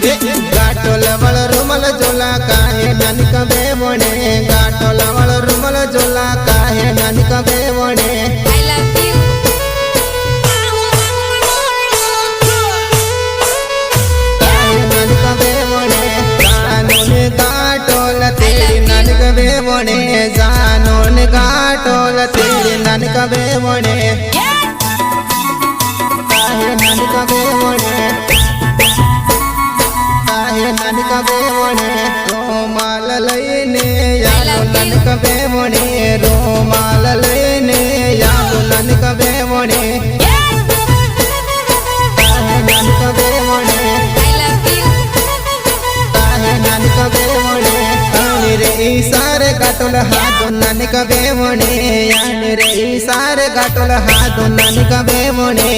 गाटो लवल रुमल जोला काहे नानिक बेवणे गाटो लवल रुमल जोला काहे नानिक बेवणे I love you. काहे नानिक बेवणे जानोन गाटोल तेरी नानिक बेवणे जानोन गाटोल तेरी नानिक बेवणे काहे नानिक बेवणे नानिक बेवणे रोमाल लईने यालो नानिक बेवणे रोमाल लईने यालो नानिक बेवणे नानिक बेवणे I love you. नानिक बेवणे आणि रे सारे गाटोल हातो नानिक बेवणे आणि रे सारे गाटोल हातो नानिक बेवणे